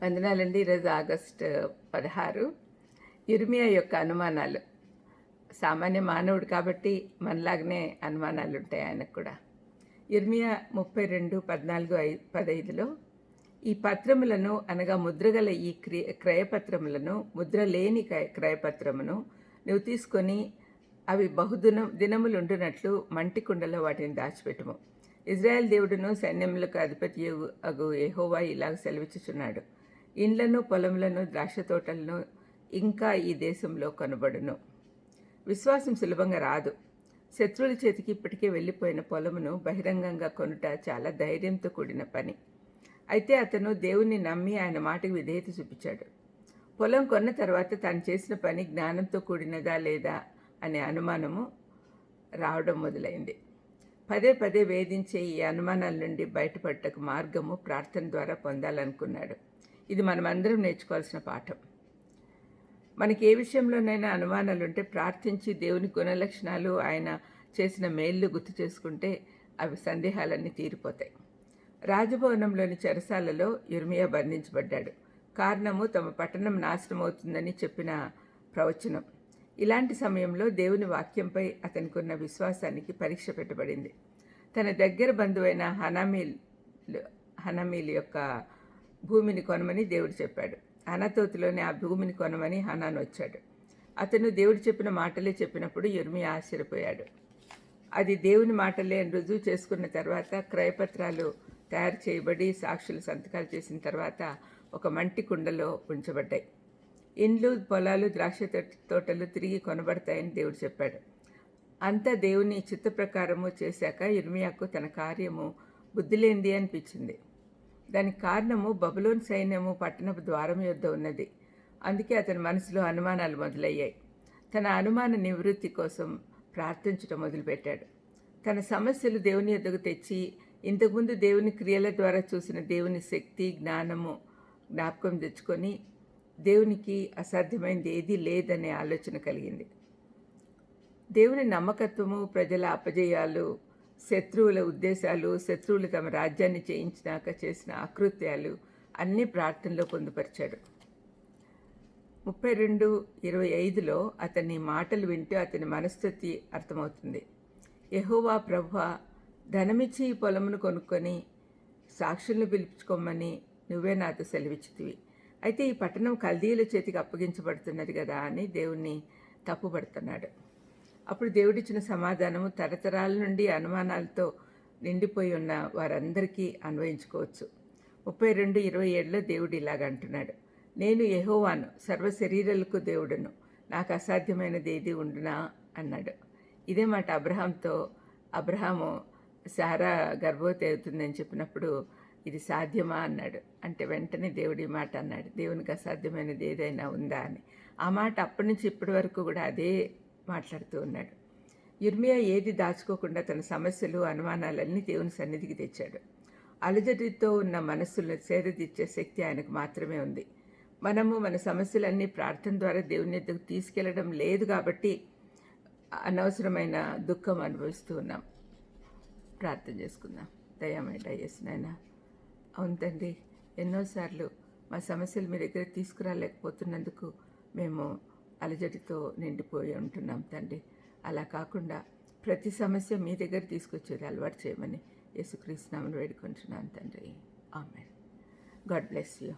వందనాలండి. ఈరోజు ఆగస్టు 16. యిర్మీయా యొక్క అనుమానాలు. సామాన్య మానవుడు కాబట్టి మనలాగనే అనుమానాలు ఉంటాయి ఆయనకు కూడా. యిర్మీయా 32:14-15లో ఈ పత్రములను అనగా ముద్రగల ఈ క్రయపత్రములను, ముద్ర లేని క్రయపత్రమును నువ్వు తీసుకొని అవి దినములుండునట్లు మంటి కుండలో వాటిని దాచిపెట్టుము. ఇజ్రాయెల్ దేవుడును సైన్యములకు అధిపతి అగు యెహోవా ఇలాగ సెలవిచ్చుచున్నాడు. ఇండ్లను, పొలములను, ద్రాక్ష తోటలను ఇంకా ఈ దేశంలో కనబడును. విశ్వాసం సులభంగా రాదు. శత్రువుల చేతికి ఇప్పటికే వెళ్ళిపోయిన పొలమును బహిరంగంగా కొనుట చాలా ధైర్యంతో కూడిన పని. అయితే అతను దేవుణ్ణి నమ్మి ఆయన మాటకు విధేయత చూపించాడు. పొలం కొన్న తర్వాత తాను చేసిన పని జ్ఞానంతో కూడినదా లేదా అనే అనుమానము రావడం మొదలైంది. పదే పదే వేధించే ఈ అనుమానాల నుండి బయటపడటకు మార్గము ప్రార్థన ద్వారా పొందాలనుకున్నాడు. ఇది మనమందరం నేర్చుకోవాల్సిన పాఠం. మనకి ఏ విషయంలోనైనా అనుమానాలుంటే ప్రార్థించి దేవుని గుణలక్షణాలు, ఆయన చేసిన మేళ్ళు గుర్తు చేసుకుంటే అవి సందేహాలన్నీ తీరిపోతాయి. రాజభవనంలోని చెరసాలలో యిర్మీయా బంధించబడ్డాడు. కారణము తమ పట్టణం నాశనం అవుతుందని చెప్పిన ప్రవచనం. ఇలాంటి సమయంలో దేవుని వాక్యంపై అతనికి ఉన్న విశ్వాసానికి పరీక్ష పెట్టబడింది. తన దగ్గర బంధువైన హనమీల్ యొక్క భూమిని కొనమని దేవుడు చెప్పాడు. అనాతోతులోని ఆ భూమిని కొనమని హనాను వచ్చాడు. అతను దేవుడు చెప్పిన మాటలే చెప్పినప్పుడు యిర్మీయా ఆశ్చర్యపోయాడు. అది దేవుని మాటలే అని రుజువు చేసుకున్న తర్వాత క్రయపత్రాలు తయారు చేయబడి సాక్షులు సంతకాలు చేసిన తర్వాత ఒక మంటి కుండలో ఉంచబడ్డాయి. ఇండ్లు, పొలాలు, ద్రాక్ష తోటలు తిరిగి కొనబడతాయని దేవుడు చెప్పాడు. అంతా దేవుని చిత్త ప్రకారము చేశాక యిర్మీయాకు తన కార్యము బుద్ధిలేంది అనిపించింది. దానికి కారణము బబులోను సైన్యము పట్టణపు ద్వారం యొద్ద ఉన్నది. అందుకే అతని మనసులో అనుమానాలు మొదలయ్యాయి. తన అనుమాన నివృత్తి కోసం ప్రార్థించడం మొదలుపెట్టాడు. తన సమస్యలు దేవుని యొద్దకు తెచ్చి ఇంతకుముందు దేవుని క్రియల ద్వారా చూసిన దేవుని శక్తి, జ్ఞానము జ్ఞాపకం తెచ్చుకొని దేవునికి అసాధ్యమైనది ఏదీ లేదనే ఆలోచన కలిగింది. దేవుని నమ్మకత్వము, ప్రజల అపజయాలు, శత్రువుల ఉద్దేశాలు, శత్రువులు తమ రాజ్యాన్ని చేయించినాక చేసిన అకృత్యాలు అన్నీ ప్రార్థనలో పొందుపరిచాడు. 32:25లో అతని మాటలు వింటూ అతని మనస్థితి అర్థమవుతుంది. యెహోవా ప్రభువా, ధనమిచ్చి ఈ పొలమును కొనుక్కొని సాక్షులను పిలుచుకోమని నువ్వే నాతో సెలవిచ్చితివి. అయితే ఈ పట్టణం కల్దీయుల చేతికి అప్పగించబడుతున్నది కదా అని దేవుణ్ణి తప్పుపడుతున్నాడు. అప్పుడు దేవుడిచ్చిన సమాధానము తరతరాల నుండి అనుమానాలతో నిండిపోయి ఉన్న వారందరికీ అన్వయించుకోవచ్చు. 32:27లో దేవుడు ఇలాగంటున్నాడు, నేను యెహోవాను, సర్వ శరీరాలకు దేవుడును, నాకు అసాధ్యమైనది ఏది ఉండునా అన్నాడు. ఇదే మాట అబ్రహాము శారా గర్భవతి అవుతుందని చెప్పినప్పుడు ఇది సాధ్యమా అన్నాడు. అంటే వెంటనే దేవుడి మాట అన్నాడు, దేవునికి అసాధ్యమైనది ఏదైనా ఉందా అని. ఆ మాట అప్పటి నుంచి ఇప్పటి వరకు కూడా అదే మాట్లాడుతూ ఉన్నాడు. యిర్మీయా ఏది దాచుకోకుండా తన సమస్యలు, అనుమానాలన్నీ దేవుని సన్నిధికి తెచ్చాడు. అలజడితో ఉన్న మనస్సులను సేదతీర్చే శక్తి ఆయనకు మాత్రమే ఉంది. మనము మన సమస్యలన్నీ ప్రార్థన ద్వారా దేవుని ఎద్దకు తీసుకెళ్లడం లేదు కాబట్టి అనవసరమైన దుఃఖం అనుభవిస్తూ ఉన్నాం. ప్రార్థన చేసుకుందాం. దయమేట యేసునాయనా, అవును తండ్రి, ఎన్నోసార్లు మా సమస్యలు మీ దగ్గర తీసుకురాలేకపోతున్నందుకు మేము అలజడితో నిండిపోయి ఉంటున్నాం తండ్రి. అలా కాకుండా ప్రతి సమస్య మీ దగ్గర తీసుకొచ్చేది అలవాటు చేయమని యేసుక్రీస్తు నామమున వేడుకుంటున్నాను తండ్రి. ఆమేన్. God bless you.